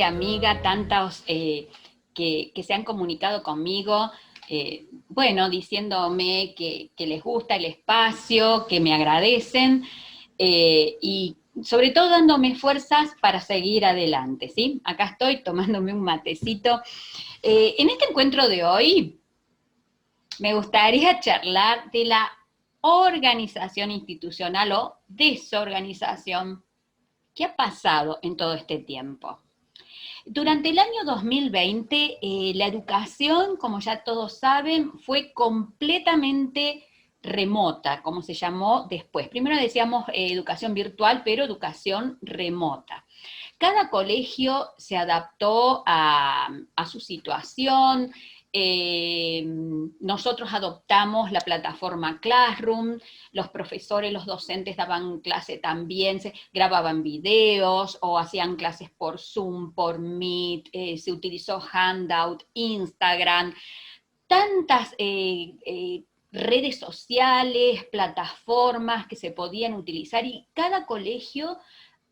amiga, tantos que se han comunicado conmigo, bueno, diciéndome que les gusta el espacio, que me agradecen y sobre todo dándome fuerzas para seguir adelante, ¿sí? Acá estoy tomándome un matecito. En este encuentro de hoy me gustaría charlar de la organización institucional o desorganización. ¿Qué ha pasado en todo este tiempo? Durante el año 2020, la educación, como ya todos saben, fue completamente remota, como se llamó después. Primero decíamos educación virtual, pero educación remota. Cada colegio se adaptó a su situación. Nosotros adoptamos la plataforma Classroom, los profesores, los docentes daban clase también, se grababan videos o hacían clases por Zoom, por Meet, se utilizó Handout, Instagram, tantas redes sociales, plataformas que se podían utilizar y cada colegio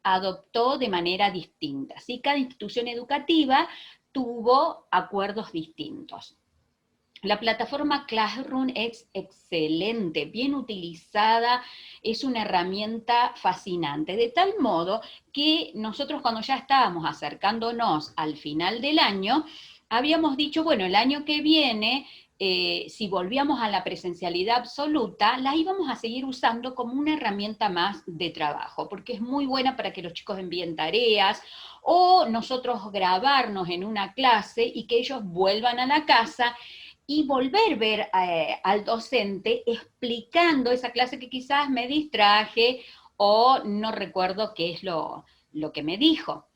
adoptó de manera distinta, ¿sí? Cada institución educativa tuvo acuerdos distintos. La plataforma Classroom es excelente, bien utilizada, es una herramienta fascinante, de tal modo que nosotros cuando ya estábamos acercándonos al final del año, habíamos dicho, bueno, el año que viene, si volvíamos a la presencialidad absoluta, la íbamos a seguir usando como una herramienta más de trabajo, porque es muy buena para que los chicos envíen tareas, o nosotros grabarnos en una clase y que ellos vuelvan a la casa y volver a ver al docente explicando esa clase que quizás me distraje o no recuerdo qué es lo que me dijo.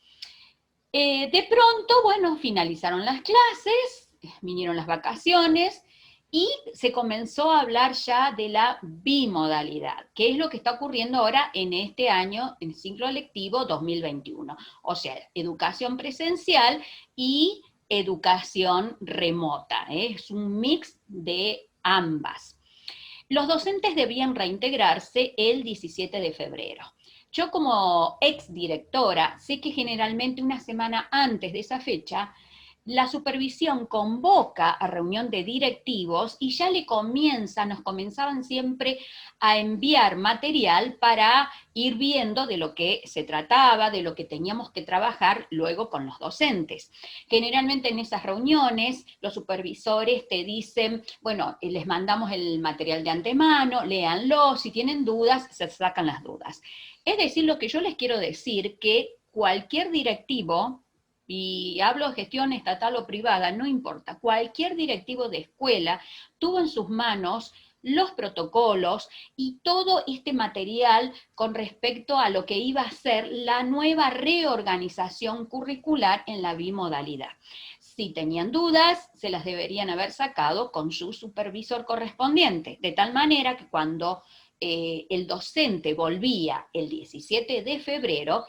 De pronto, bueno, finalizaron las clases, vinieron las vacaciones y se comenzó a hablar ya de la bimodalidad, que es lo que está ocurriendo ahora en este año, en el ciclo lectivo 2021. O sea, educación presencial y educación remota. Es un mix de ambas. Los docentes debían reintegrarse el 17 de febrero. Yo como exdirectora sé que generalmente una semana antes de esa fecha la supervisión convoca a reunión de directivos y ya nos comenzaban siempre a enviar material para ir viendo de lo que se trataba, de lo que teníamos que trabajar luego con los docentes. Generalmente en esas reuniones los supervisores te dicen, bueno, les mandamos el material de antemano, léanlo, si tienen dudas, se sacan las dudas. Es decir, lo que yo les quiero decir, que cualquier directivo, y hablo de gestión estatal o privada, no importa, cualquier directivo de escuela tuvo en sus manos los protocolos y todo este material con respecto a lo que iba a ser la nueva reorganización curricular en la bimodalidad. Si tenían dudas, se las deberían haber sacado con su supervisor correspondiente, de tal manera que cuando el docente volvía el 17 de febrero,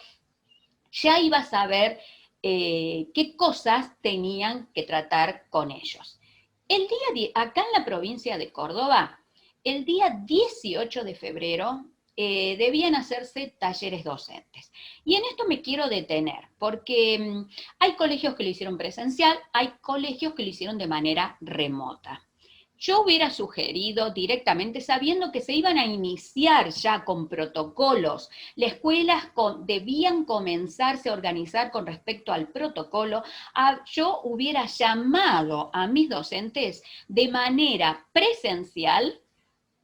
ya iba a saber qué cosas tenían que tratar con ellos. Acá en la provincia de Córdoba, el día 18 de febrero debían hacerse talleres docentes. Y en esto me quiero detener, porque hay colegios que lo hicieron presencial, hay colegios que lo hicieron de manera remota. Yo hubiera sugerido directamente, sabiendo que se iban a iniciar ya con protocolos, las escuelas debían comenzarse a organizar con respecto al protocolo, yo hubiera llamado a mis docentes de manera presencial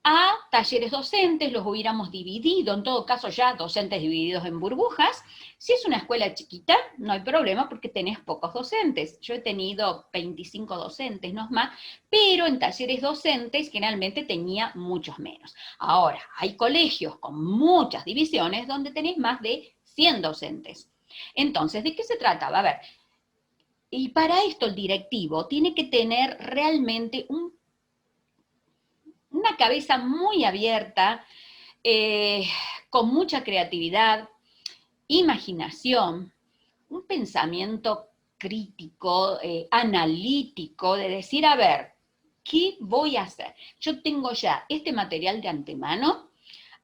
a talleres docentes, los hubiéramos dividido, en todo caso ya docentes divididos en burbujas. Si es una escuela chiquita, no hay problema porque tenés pocos docentes. Yo he tenido 25 docentes, no es más, pero en talleres docentes generalmente tenía muchos menos. Ahora, hay colegios con muchas divisiones donde tenés más de 100 docentes. Entonces, ¿de qué se trataba? A ver, y para esto el directivo tiene que tener realmente una cabeza muy abierta, con mucha creatividad, imaginación, un pensamiento crítico, analítico, de decir, a ver, ¿qué voy a hacer? Yo tengo ya este material de antemano,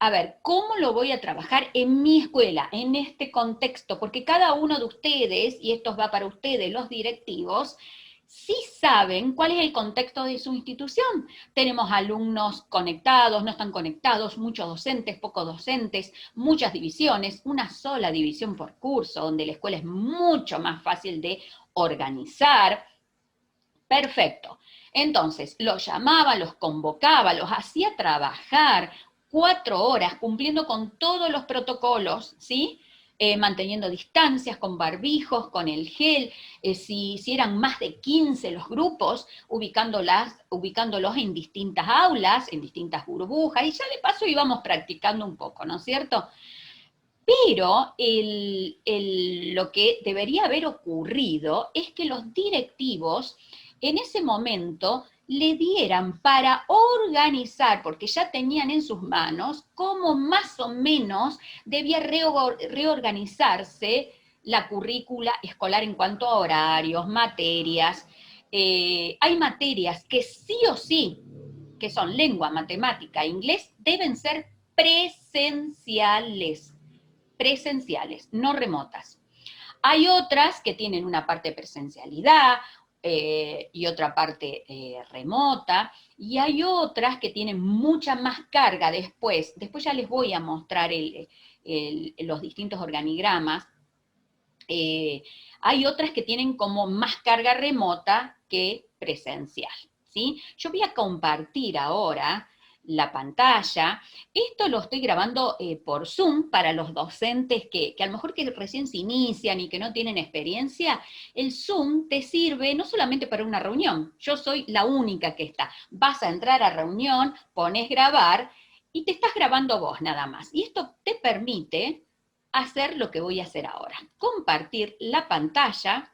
a ver, ¿cómo lo voy a trabajar en mi escuela, en este contexto? Porque cada uno de ustedes, y esto va para ustedes, los directivos, sí saben cuál es el contexto de su institución. Tenemos alumnos conectados, no están conectados, muchos docentes, pocos docentes, muchas divisiones, una sola división por curso, donde la escuela es mucho más fácil de organizar. Perfecto. Entonces, los llamaba, los convocaba, los hacía trabajar 4 horas cumpliendo con todos los protocolos, ¿sí? Manteniendo distancias, con barbijos, con el gel, si eran más de 15 los grupos, ubicándolos en distintas aulas, en distintas burbujas, y ya de paso íbamos practicando un poco, ¿no es cierto? Pero lo que debería haber ocurrido es que los directivos en ese momento le dieran para organizar, porque ya tenían en sus manos cómo más o menos debía reorganizarse la currícula escolar en cuanto a horarios, materias. Hay materias que sí o sí, que son lengua, matemática, inglés, deben ser presenciales, no remotas. Hay otras que tienen una parte de presencialidad y otra parte remota, y hay otras que tienen mucha más carga después. Después ya les voy a mostrar los distintos organigramas. Hay otras que tienen como más carga remota que presencial, ¿sí? Yo voy a compartir ahora la pantalla. Esto lo estoy grabando por Zoom para los docentes que a lo mejor que recién se inician y que no tienen experiencia. El Zoom te sirve no solamente para una reunión, yo soy la única que está. Vas a entrar a reunión, pones grabar y te estás grabando vos nada más. Y esto te permite hacer lo que voy a hacer ahora. Compartir la pantalla.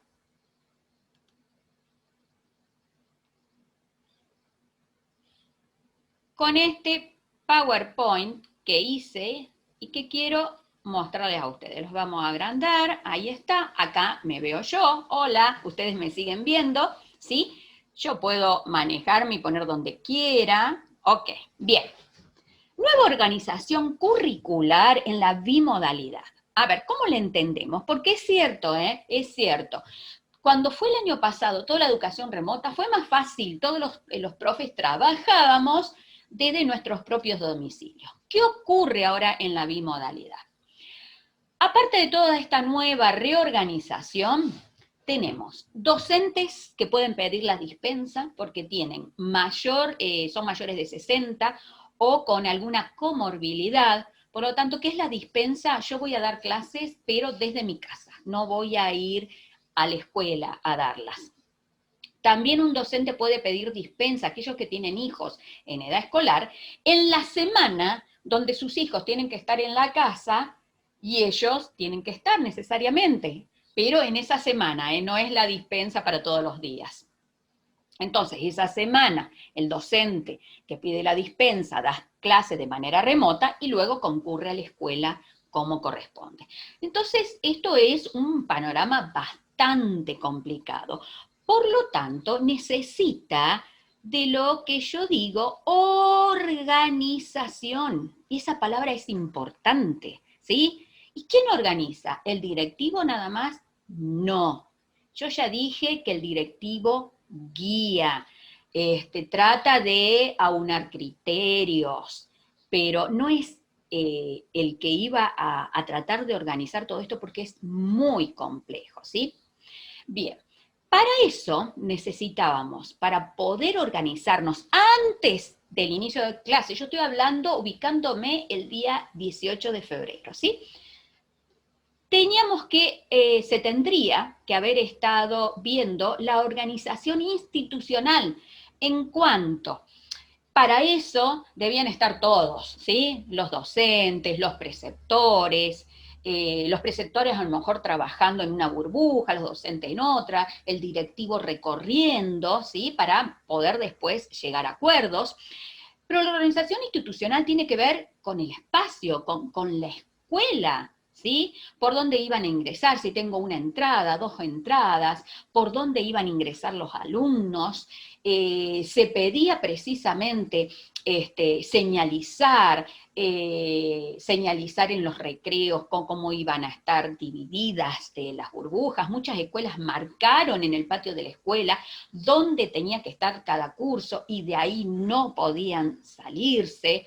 Con este PowerPoint que hice y que quiero mostrarles a ustedes. Los vamos a agrandar, ahí está, acá me veo yo, hola, ustedes me siguen viendo, ¿sí? Yo puedo manejarme y poner donde quiera, ok, bien. Nueva organización curricular en la bimodalidad. A ver, ¿cómo le entendemos? Porque es cierto, ¿eh? Es cierto. Cuando fue el año pasado toda la educación remota, fue más fácil, todos los profes trabajábamos desde nuestros propios domicilios. ¿Qué ocurre ahora en la bimodalidad? Aparte de toda esta nueva reorganización, tenemos docentes que pueden pedir la dispensa porque tienen son mayores de 60 o con alguna comorbilidad. Por lo tanto, ¿qué es la dispensa? Yo voy a dar clases, pero desde mi casa. No voy a ir a la escuela a darlas. También un docente puede pedir dispensa, aquellos que tienen hijos en edad escolar, en la semana donde sus hijos tienen que estar en la casa y ellos tienen que estar necesariamente, pero en esa semana, no es la dispensa para todos los días. Entonces, esa semana, el docente que pide la dispensa da clase de manera remota y luego concurre a la escuela como corresponde. Entonces, esto es un panorama bastante complicado. Por lo tanto, necesita de lo que yo digo organización. Y esa palabra es importante, ¿sí? ¿Y quién organiza? ¿El directivo nada más? No. Yo ya dije que el directivo guía, trata de aunar criterios, pero no es el que iba a tratar de organizar todo esto porque es muy complejo, ¿sí? Bien, para eso necesitábamos, para poder organizarnos antes del inicio de clase, yo estoy hablando ubicándome el día 18 de febrero, ¿sí? Se tendría que haber estado viendo la organización institucional en cuanto, para eso debían estar todos, ¿sí? Los docentes, los preceptores a lo mejor trabajando en una burbuja, los docentes en otra, el directivo recorriendo, ¿sí? Para poder después llegar a acuerdos. Pero la organización institucional tiene que ver con el espacio, con la escuela, ¿sí? Por dónde iban a ingresar, si tengo una entrada, dos entradas, por dónde iban a ingresar los alumnos. Se pedía precisamente señalizar, señalizar en los recreos cómo iban a estar divididas las burbujas. Muchas escuelas marcaron en el patio de la escuela dónde tenía que estar cada curso y de ahí no podían salirse.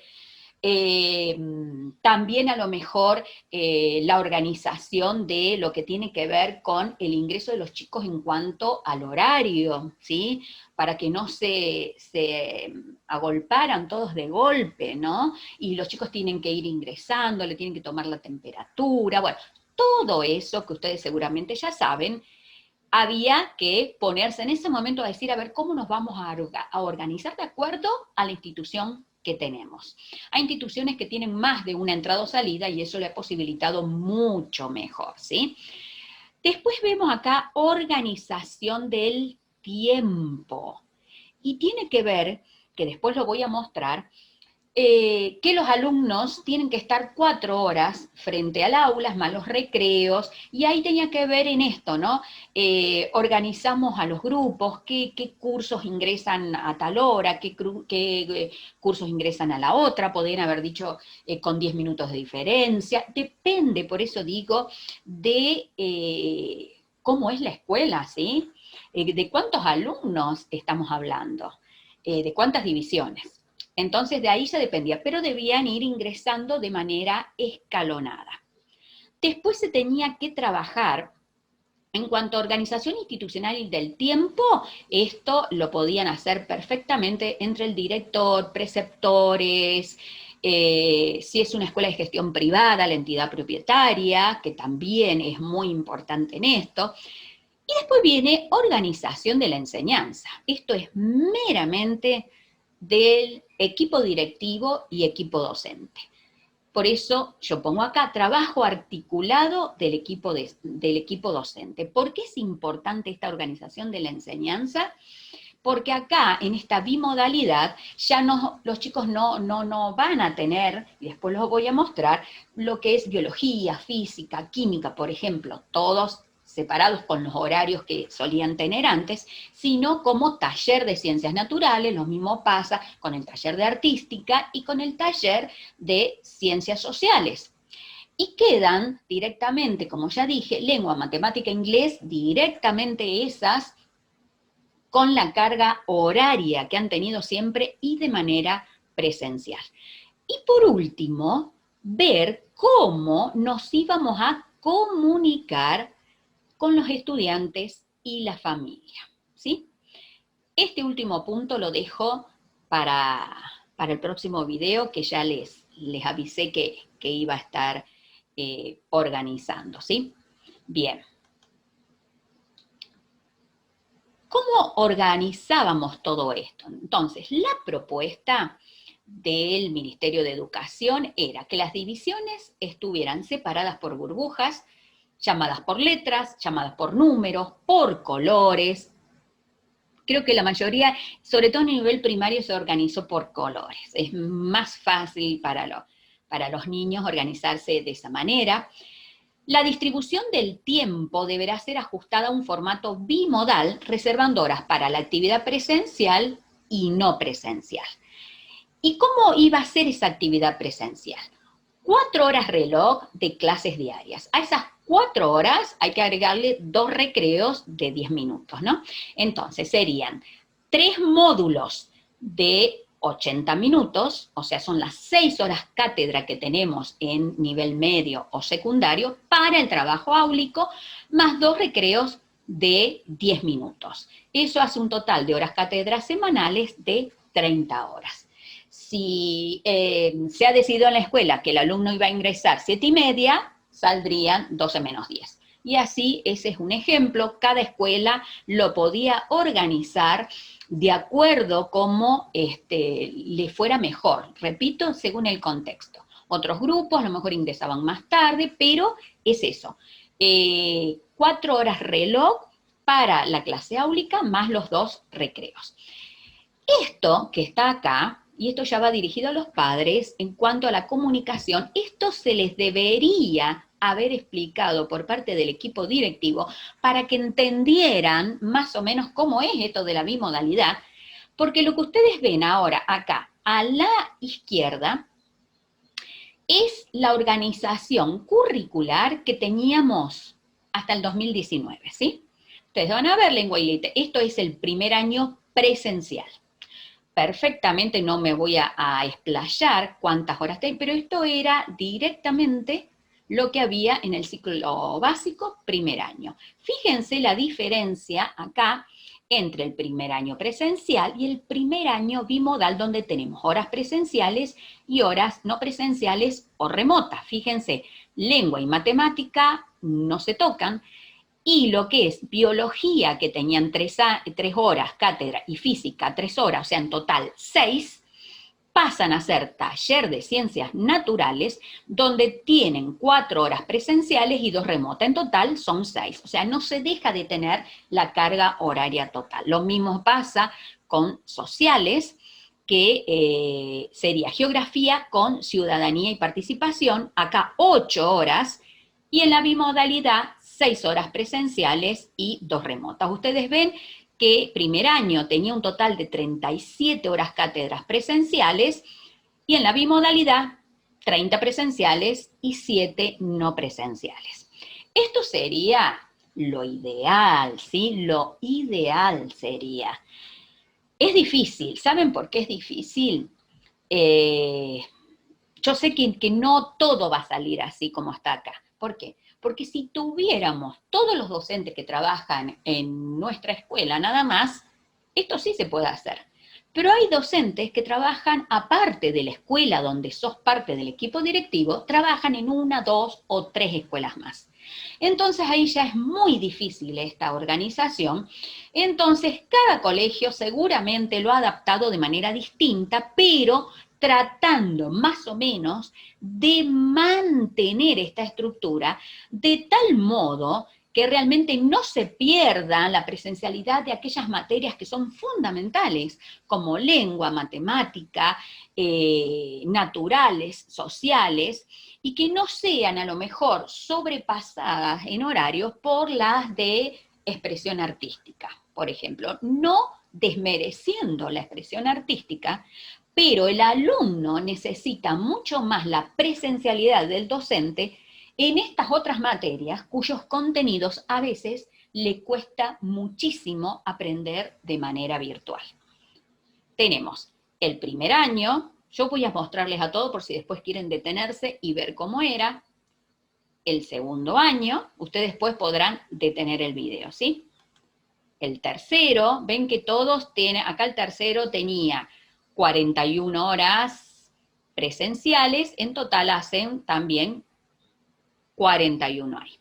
También a lo mejor la organización de lo que tiene que ver con el ingreso de los chicos en cuanto al horario, ¿sí? Para que no se agolparan todos de golpe, ¿no? Y los chicos tienen que ir ingresando, le tienen que tomar la temperatura, bueno, todo eso que ustedes seguramente ya saben, había que ponerse en ese momento a decir, a ver, ¿cómo nos vamos a organizar de acuerdo a la institución que tenemos? Hay instituciones que tienen más de una entrada o salida y eso le ha posibilitado mucho mejor, ¿sí? Después vemos acá organización del tiempo. Y tiene que ver, que después lo voy a mostrar, que los alumnos tienen que estar 4 horas frente al aula, más los recreos, y ahí tenía que ver en esto, ¿no? Organizamos a los grupos, qué cursos ingresan a tal hora, qué cursos ingresan a la otra, podrían haber dicho con 10 minutos de diferencia, depende, por eso digo, de cómo es la escuela, ¿sí? De cuántos alumnos estamos hablando, de cuántas divisiones. Entonces de ahí ya dependía, pero debían ir ingresando de manera escalonada. Después se tenía que trabajar en cuanto a organización institucional del tiempo, esto lo podían hacer perfectamente entre el director, preceptores, si es una escuela de gestión privada, la entidad propietaria, que también es muy importante en esto. Y después viene organización de la enseñanza. Esto es meramente del equipo directivo y equipo docente. Por eso yo pongo acá trabajo articulado del equipo docente. ¿Por qué es importante esta organización de la enseñanza? Porque acá, en esta bimodalidad, ya no, los chicos no van a tener, y después los voy a mostrar, lo que es biología, física, química, por ejemplo, todos separados con los horarios que solían tener antes, sino como taller de ciencias naturales, lo mismo pasa con el taller de artística y con el taller de ciencias sociales. Y quedan directamente, como ya dije, lengua, matemática, inglés, directamente esas con la carga horaria que han tenido siempre y de manera presencial. Y por último, ver cómo nos íbamos a comunicar con los estudiantes y la familia, ¿sí? Este último punto lo dejo para el próximo video, que ya les avisé que iba a estar organizando, ¿sí? Bien. ¿Cómo organizábamos todo esto? Entonces, la propuesta del Ministerio de Educación era que las divisiones estuvieran separadas por burbujas, llamadas por letras, llamadas por números, por colores. Creo que la mayoría, sobre todo a nivel primario, se organizó por colores. Es más fácil para los niños organizarse de esa manera. La distribución del tiempo deberá ser ajustada a un formato bimodal, reservando horas para la actividad presencial y no presencial. ¿Y cómo iba a ser esa actividad presencial? 4 horas reloj de clases diarias. A esas 4 horas hay que agregarle 2 recreos de 10 minutos, ¿no? Entonces serían 3 módulos de 80 minutos, o sea, son las 6 horas cátedra que tenemos en nivel medio o secundario para el trabajo áulico, más 2 recreos de 10 minutos. Eso hace un total de horas cátedra semanales de 30 horas. Si se ha decidido en la escuela que el alumno iba a ingresar 7:30, saldrían 12 menos 10. Y así, ese es un ejemplo, cada escuela lo podía organizar de acuerdo como le fuera mejor, repito, según el contexto. Otros grupos a lo mejor ingresaban más tarde, pero es eso, 4 horas reloj para la clase áulica más los 2 recreos. Esto que está acá, y esto ya va dirigido a los padres, en cuanto a la comunicación, esto se les debería haber explicado por parte del equipo directivo para que entendieran más o menos cómo es esto de la bimodalidad, porque lo que ustedes ven ahora acá a la izquierda es la organización curricular que teníamos hasta el 2019, ¿sí? Ustedes van a ver lengua y literatura. Esto es el primer año presencial. Perfectamente, no me voy a explayar cuántas horas tengo, pero esto era directamente lo que había en el ciclo básico primer año. Fíjense la diferencia acá entre el primer año presencial y el primer año bimodal, donde tenemos horas presenciales y horas no presenciales o remotas. Fíjense, lengua y matemática no se tocan, y lo que es biología, que tenían 3 horas cátedra, y física 3 horas, o sea, en total 6, pasan a ser taller de ciencias naturales, donde tienen 4 horas presenciales y 2 remotas. En total son 6, o sea, no se deja de tener la carga horaria total. Lo mismo pasa con sociales, que sería geografía con ciudadanía y participación, acá 8 horas, y en la bimodalidad 6 horas presenciales y 2 remotas. Ustedes ven que primer año tenía un total de 37 horas cátedras presenciales y en la bimodalidad 30 presenciales y 7 no presenciales. Esto sería lo ideal, ¿sí? Lo ideal sería. Es difícil, ¿saben por qué es difícil? Yo sé que no todo va a salir así como está acá. ¿Por qué? Porque si tuviéramos todos los docentes que trabajan en nuestra escuela nada más, esto sí se puede hacer. Pero hay docentes que trabajan aparte de la escuela donde sos parte del equipo directivo, trabajan en 1, 2 o 3 escuelas más. Entonces ahí ya es muy difícil esta organización. Entonces cada colegio seguramente lo ha adaptado de manera distinta, pero tratando más o menos de mantener esta estructura de tal modo que realmente no se pierda la presencialidad de aquellas materias que son fundamentales, como lengua, matemática, naturales, sociales, y que no sean a lo mejor sobrepasadas en horarios por las de expresión artística, por ejemplo, no desmereciendo la expresión artística, pero el alumno necesita mucho más la presencialidad del docente en estas otras materias cuyos contenidos a veces le cuesta muchísimo aprender de manera virtual. Tenemos el primer año, yo voy a mostrarles a todos por si después quieren detenerse y ver cómo era. El segundo año, ustedes después podrán detener el video, ¿sí? El tercero, ven que todos tienen, acá el tercero tenía 41 horas presenciales, en total hacen también 41 ahí.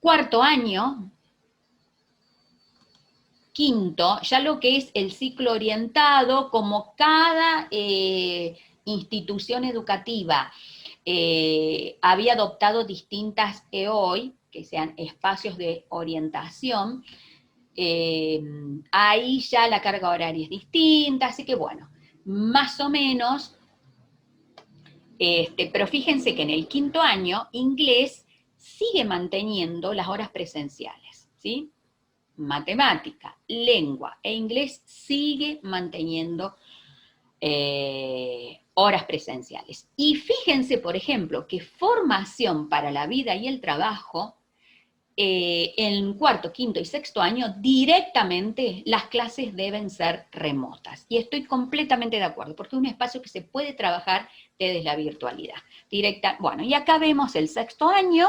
Cuarto año, quinto, ya lo que es el ciclo orientado, como cada institución educativa había adoptado distintas EOI, que sean espacios de orientación, ahí ya la carga horaria es distinta, así que bueno, más o menos, pero fíjense que en el quinto año, inglés sigue manteniendo las horas presenciales, ¿sí? Matemática, lengua e inglés sigue manteniendo horas presenciales. Y fíjense, por ejemplo, que formación para la vida y el trabajo, en cuarto, quinto y sexto año, directamente las clases deben ser remotas. Y estoy completamente de acuerdo, porque es un espacio que se puede trabajar desde la virtualidad. Bueno, y acá vemos el sexto año,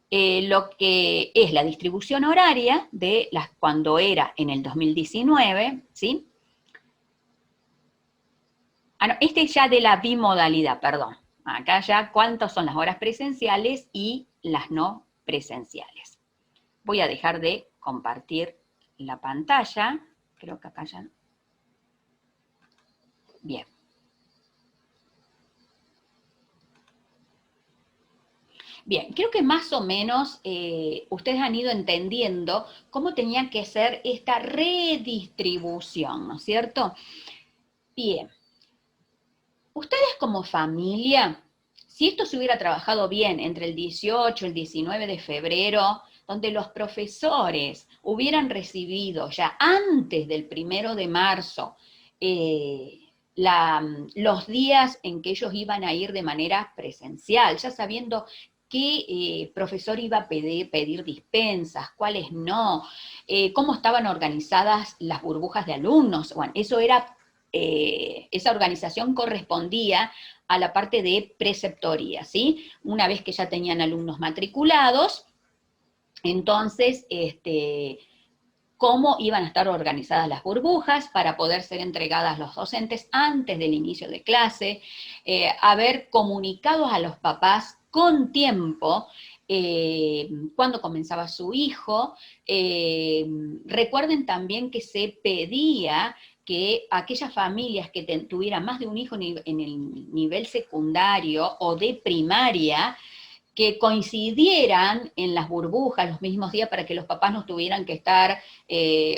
lo que es la distribución horaria de cuando era en el 2019, ¿sí? Ah, no, este es ya de la bimodalidad, perdón. Acá ya cuántas son las horas presenciales y las no presenciales. Voy a dejar de compartir la pantalla. Creo que acá ya no. Bien. Bien, creo que más o menos ustedes han ido entendiendo cómo tenía que ser esta redistribución, ¿no es cierto? Bien. Ustedes como familia, Si esto se hubiera trabajado bien entre el 18 y el 19 de febrero, donde los profesores hubieran recibido ya antes del 1 de marzo los días en que ellos iban a ir de manera presencial, ya sabiendo qué profesor iba a pedir dispensas, cuáles no, cómo estaban organizadas las burbujas de alumnos. Bueno, esa organización correspondía a la parte de preceptoría, ¿sí? Una vez que ya tenían alumnos matriculados, entonces, cómo iban a estar organizadas las burbujas para poder ser entregadas a los docentes antes del inicio de clase, haber comunicado a los papás con tiempo cuando comenzaba su hijo. Recuerden también que se pedía que aquellas familias que tuvieran más de un hijo en el nivel secundario o de primaria, que coincidieran en las burbujas los mismos días para que los papás no tuvieran que estar,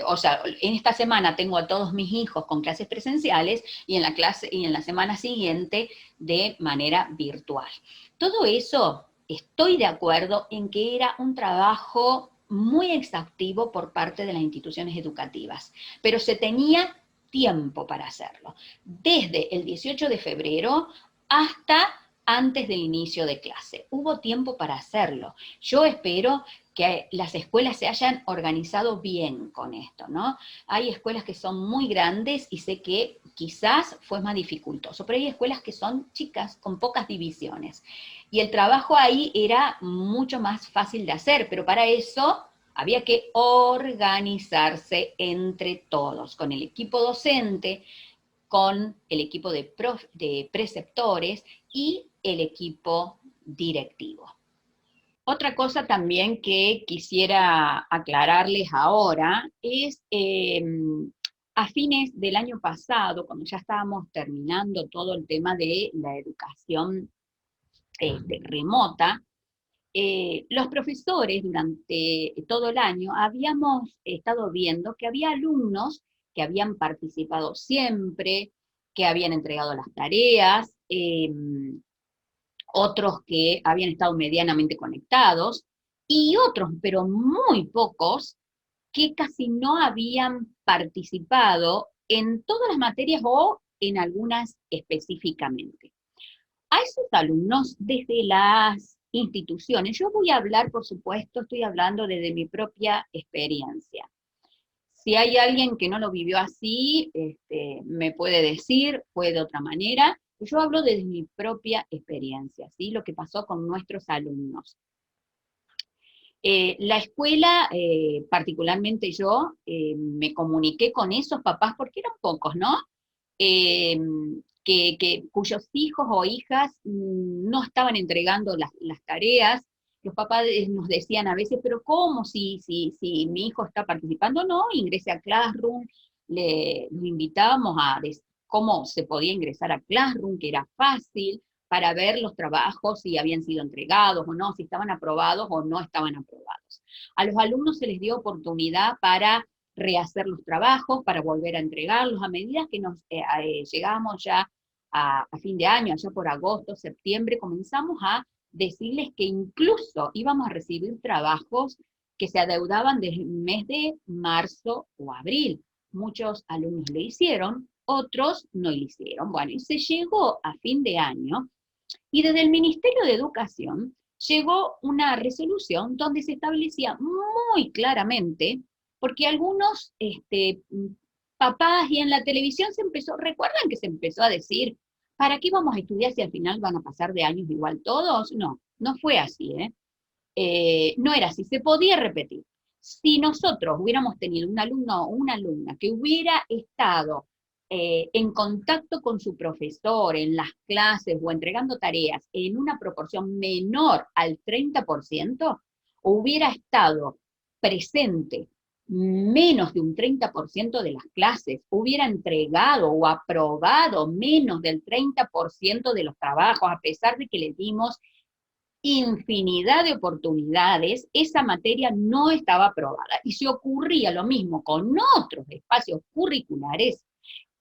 o sea, en esta semana tengo a todos mis hijos con clases presenciales y en la semana siguiente de manera virtual. Todo eso estoy de acuerdo en que era un trabajo muy exhaustivo por parte de las instituciones educativas, pero se tenía tiempo para hacerlo, desde el 18 de febrero hasta antes del inicio de clase. Hubo tiempo para hacerlo. Yo espero que las escuelas se hayan organizado bien con esto, ¿no? Hay escuelas que son muy grandes y sé que quizás fue más dificultoso, pero hay escuelas que son chicas, con pocas divisiones. Y el trabajo ahí era mucho más fácil de hacer, pero para eso había que organizarse entre todos, con el equipo docente, con el equipo de preceptores y el equipo directivo. Otra cosa también que quisiera aclararles ahora es, a fines del año pasado, cuando ya estábamos terminando todo el tema de la educación remota, los profesores durante todo el año habíamos estado viendo que había alumnos que habían participado siempre, que habían entregado las tareas, otros que habían estado medianamente conectados, y otros, pero muy pocos, que casi no habían participado en todas las materias o en algunas específicamente. A esos alumnos desde las instituciones, yo voy a hablar, por supuesto, estoy hablando desde mi propia experiencia. Si hay alguien que no lo vivió así, me puede decir, fue de otra manera. Yo hablo desde mi propia experiencia, ¿sí? Lo que pasó con nuestros alumnos. La escuela, particularmente yo, me comuniqué con esos papás, porque eran pocos, ¿no? Cuyos hijos o hijas no estaban entregando las tareas. Los papás nos decían a veces, pero ¿cómo si mi hijo está participando? No, ingrese a Classroom. Los invitábamos a cómo se podía ingresar a Classroom, que era fácil, para ver los trabajos, si habían sido entregados o no, si estaban aprobados o no estaban aprobados. A los alumnos se les dio oportunidad para rehacer los trabajos, para volver a entregarlos, a medida que nos llegábamos ya a fin de año, allá por agosto, septiembre, comenzamos a decirles que incluso íbamos a recibir trabajos que se adeudaban desde el mes de marzo o abril. Muchos alumnos lo hicieron, otros no lo hicieron. Bueno, y se llegó a fin de año, y desde el Ministerio de Educación llegó una resolución donde se establecía muy claramente, porque algunos papás y en la televisión recuerdan que se empezó a decir, ¿para qué vamos a estudiar si al final van a pasar de años igual todos? No, no fue así, no era así, se podía repetir. Si nosotros hubiéramos tenido un alumno o una alumna que hubiera estado en contacto con su profesor en las clases o entregando tareas en una proporción menor al 30%, hubiera estado presente menos de un 30% de las clases, hubiera entregado o aprobado menos del 30% de los trabajos, a pesar de que les dimos infinidad de oportunidades, esa materia no estaba aprobada. Y si ocurría lo mismo con otros espacios curriculares,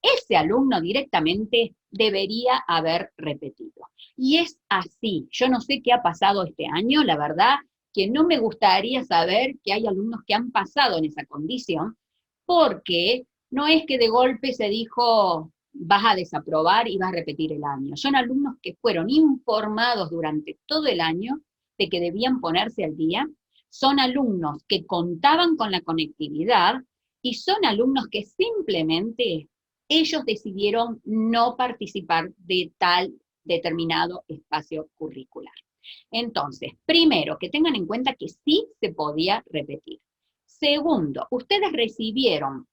ese alumno directamente debería haber repetido. Y es así. Yo no sé qué ha pasado este año, la verdad que no me gustaría saber que hay alumnos que han pasado en esa condición, porque no es que de golpe se dijo vas a desaprobar y vas a repetir el año. Son alumnos que fueron informados durante todo el año de que debían ponerse al día, son alumnos que contaban con la conectividad y son alumnos que simplemente ellos decidieron no participar de tal determinado espacio curricular. Entonces, primero, que tengan en cuenta que sí se podía repetir. Segundo, ustedes recibieron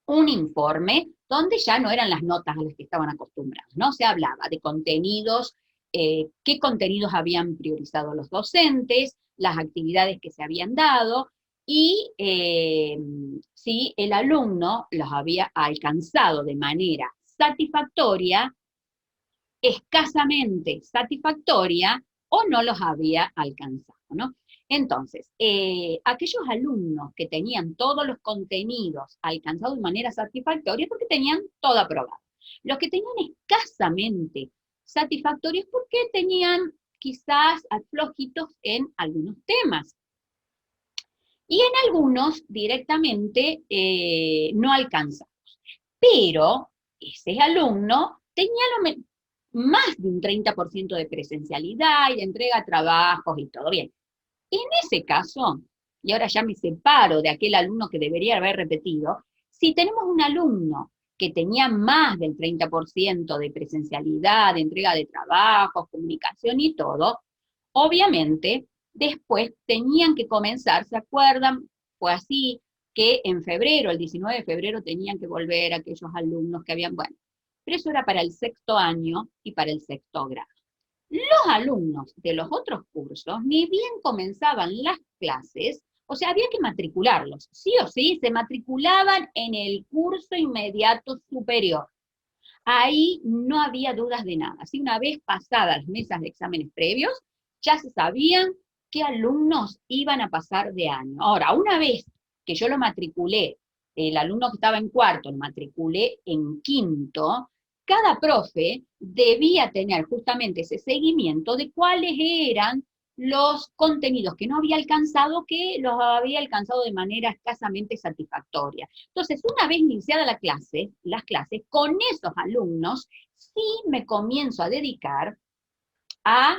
un informe donde ya no eran las notas a las que estaban acostumbrados, ¿no? Se hablaba de contenidos, qué contenidos habían priorizado los docentes, las actividades que se habían dado, y si el alumno los había alcanzado de manera satisfactoria, escasamente satisfactoria, o no los había alcanzado, ¿no? Entonces, aquellos alumnos que tenían todos los contenidos alcanzados de manera satisfactoria, porque tenían todo aprobado. Los que tenían escasamente satisfactorios, porque tenían quizás flojitos en algunos temas. Y en algunos directamente no alcanzamos. Pero ese alumno tenía más de un 30% de presencialidad y de entrega de trabajos y todo bien. En ese caso, y ahora ya me separo de aquel alumno que debería haber repetido, si tenemos un alumno que tenía más del 30% de presencialidad, de entrega de trabajos, comunicación y todo, obviamente después tenían que comenzar, ¿se acuerdan? Fue así que en febrero, el 19 de febrero, tenían que volver aquellos alumnos que habían, bueno, pero eso era para el sexto año y para el sexto grado. Los alumnos de los otros cursos, ni bien comenzaban las clases, o sea, había que matricularlos, sí o sí, se matriculaban en el curso inmediato superior. Ahí no había dudas de nada. Así, una vez pasadas las mesas de exámenes previos, ya se sabían qué alumnos iban a pasar de año. Ahora, una vez que yo lo matriculé, el alumno que estaba en cuarto lo matriculé en quinto, cada profe debía tener justamente ese seguimiento de cuáles eran los contenidos que no había alcanzado, que los había alcanzado de manera escasamente satisfactoria. Entonces, una vez iniciada las clases, con esos alumnos, sí me comienzo a dedicar a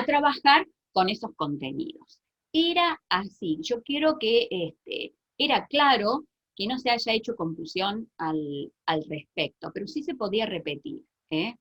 trabajar con esos contenidos. Era así. Yo quiero que era claro que no se haya hecho confusión al respecto, pero sí se podía repetir, ¿eh?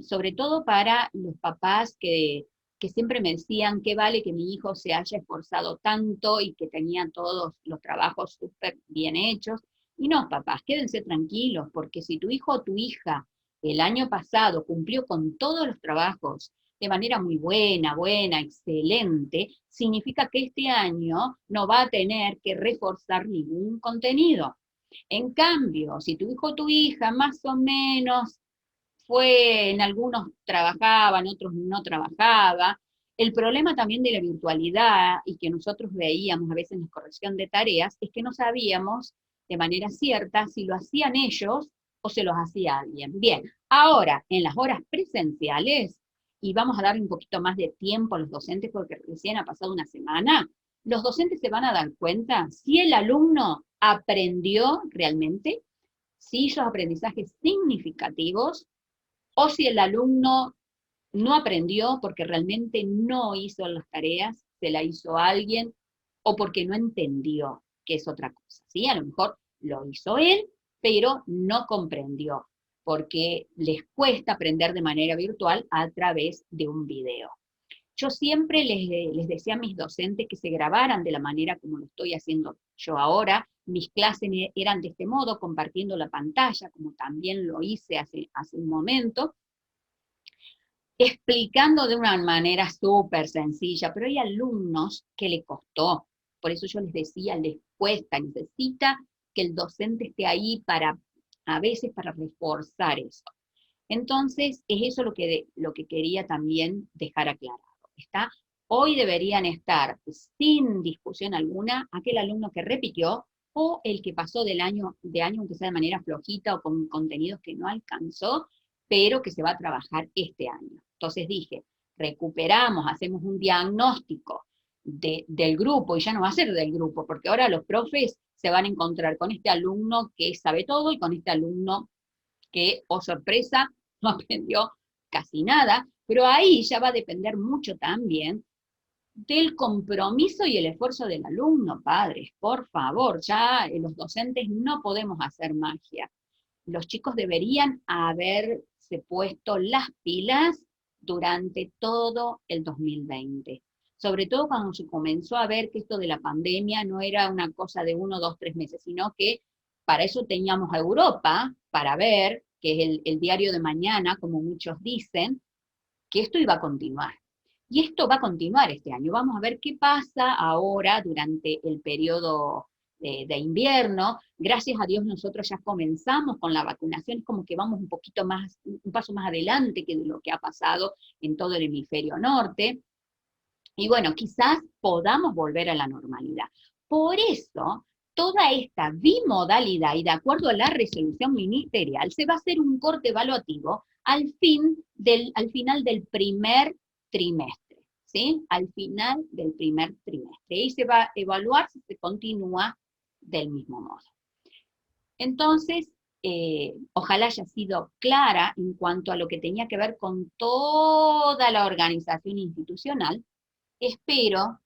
Sobre todo para los papás que siempre me decían que vale que mi hijo se haya esforzado tanto y que tenía todos los trabajos súper bien hechos. Y no, papás, quédense tranquilos, porque si tu hijo o tu hija el año pasado cumplió con todos los trabajos de manera muy buena, excelente, significa que este año no va a tener que reforzar ningún contenido. En cambio, si tu hijo o tu hija más o menos fue, en algunos trabajaba, en otros no trabajaba, el problema también de la virtualidad y que nosotros veíamos a veces en la corrección de tareas es que no sabíamos de manera cierta si lo hacían ellos o se los hacía alguien. Bien, ahora en las horas presenciales, y vamos a darle un poquito más de tiempo a los docentes porque recién ha pasado una semana, los docentes se van a dar cuenta si el alumno aprendió realmente, si hizo aprendizajes significativos, o si el alumno no aprendió porque realmente no hizo las tareas, se la hizo alguien, o porque no entendió, que es otra cosa, ¿sí? A lo mejor lo hizo él, pero no comprendió, porque les cuesta aprender de manera virtual a través de un video. Yo siempre les decía a mis docentes que se grabaran de la manera como lo estoy haciendo yo ahora. Mis clases eran de este modo, compartiendo la pantalla, como también lo hice hace un momento, explicando de una manera súper sencilla, pero hay alumnos que le costó. Por eso yo les decía, les cuesta, necesita que el docente esté ahí a veces para reforzar eso. Entonces, es eso lo que quería también dejar aclarado. ¿Está? Hoy deberían estar sin discusión alguna aquel alumno que repitió o el que pasó de año, aunque sea de manera flojita o con contenidos que no alcanzó, pero que se va a trabajar este año. Entonces dije, recuperamos, hacemos un diagnóstico del grupo, y ya no va a ser del grupo, porque ahora los profes se van a encontrar con este alumno que sabe todo y con este alumno que, oh sorpresa, no aprendió casi nada, pero ahí ya va a depender mucho también del compromiso y el esfuerzo del alumno, padres, por favor, ya los docentes no podemos hacer magia. Los chicos deberían haberse puesto las pilas durante todo el 2020. Sobre todo cuando se comenzó a ver que esto de la pandemia no era una cosa de 1, 2, 3 meses, sino que para eso teníamos a Europa, para ver, que es el diario de mañana, como muchos dicen, que esto iba a continuar. Y esto va a continuar este año. Vamos a ver qué pasa ahora durante el periodo de invierno. Gracias a Dios nosotros ya comenzamos con la vacunación, es como que vamos un poquito más, un paso más adelante que de lo que ha pasado en todo el hemisferio norte. Y bueno, quizás podamos volver a la normalidad. Por eso, toda esta bimodalidad y de acuerdo a la resolución ministerial, se va a hacer un corte evaluativo al final del primer trimestre, ¿sí? Al final del primer trimestre. Y se va a evaluar si se continúa del mismo modo. Entonces, ojalá haya sido clara en cuanto a lo que tenía que ver con toda la organización institucional. Espero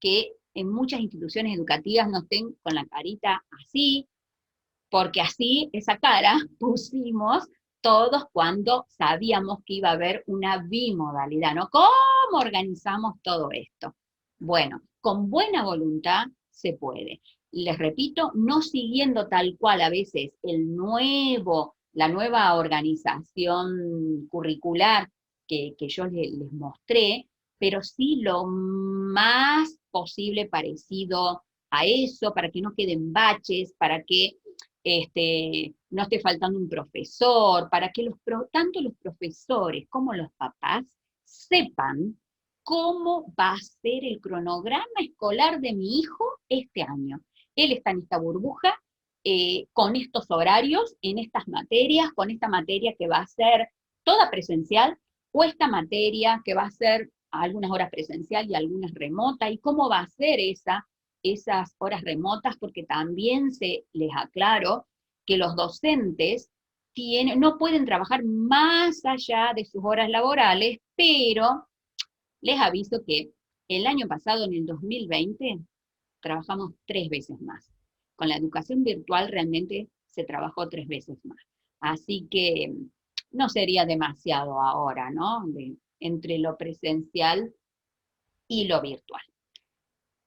que en muchas instituciones educativas no estén con la carita así, porque así, esa cara, pusimos todos cuando sabíamos que iba a haber una bimodalidad, ¿no? ¿Cómo organizamos todo esto? Bueno, con buena voluntad se puede. Les repito, no siguiendo tal cual a veces la nueva organización curricular que yo les mostré, pero sí lo más posible parecido a eso, para que no queden baches, para que no esté faltando un profesor, para que tanto los profesores como los papás sepan cómo va a ser el cronograma escolar de mi hijo este año. Él está en esta burbuja, con estos horarios, en estas materias, con esta materia que va a ser toda presencial, o esta materia que va a ser algunas horas presencial y algunas remota, y cómo va a ser esas horas remotas, porque también les aclaro que los docentes no pueden trabajar más allá de sus horas laborales, pero les aviso que el año pasado, en el 2020, trabajamos 3 veces más. Con la educación virtual realmente se trabajó 3 veces más. Así que no sería demasiado ahora, ¿no? Entre lo presencial y lo virtual.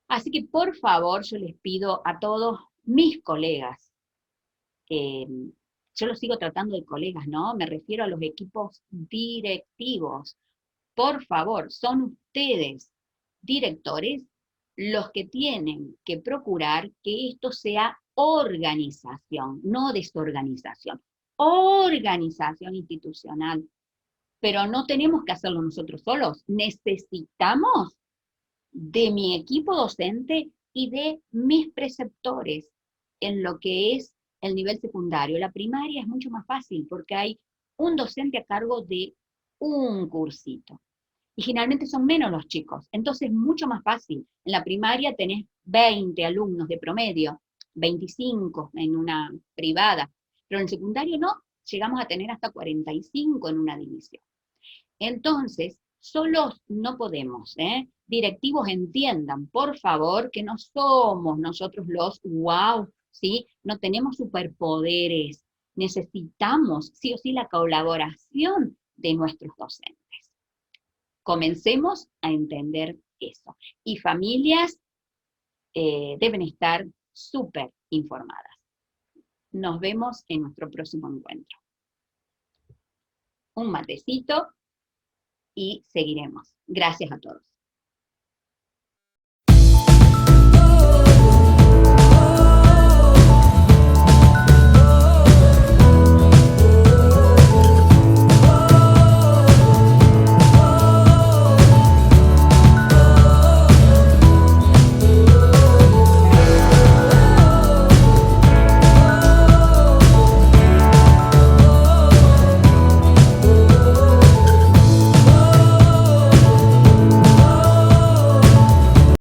Así que por favor yo les pido a todos mis colegas, yo los sigo tratando de colegas, ¿no? Me refiero a los equipos directivos. Por favor, son ustedes, directores, los que tienen que procurar que esto sea organización, no desorganización. Organización institucional. Pero no tenemos que hacerlo nosotros solos. Necesitamos de mi equipo docente y de mis preceptores en lo que es el nivel secundario. La primaria es mucho más fácil porque hay un docente a cargo de un cursito. Y generalmente son menos los chicos, entonces es mucho más fácil. En la primaria tenés 20 alumnos de promedio, 25 en una privada, pero en el secundario no, llegamos a tener hasta 45 en una división. Entonces, solos no podemos, ¿eh? Directivos, entiendan, por favor, que no somos nosotros los wow, ¿sí? No tenemos superpoderes, necesitamos sí o sí la colaboración de nuestros docentes. Comencemos a entender eso. Y familias deben estar súper informadas. Nos vemos en nuestro próximo encuentro. Un matecito y seguiremos. Gracias a todos.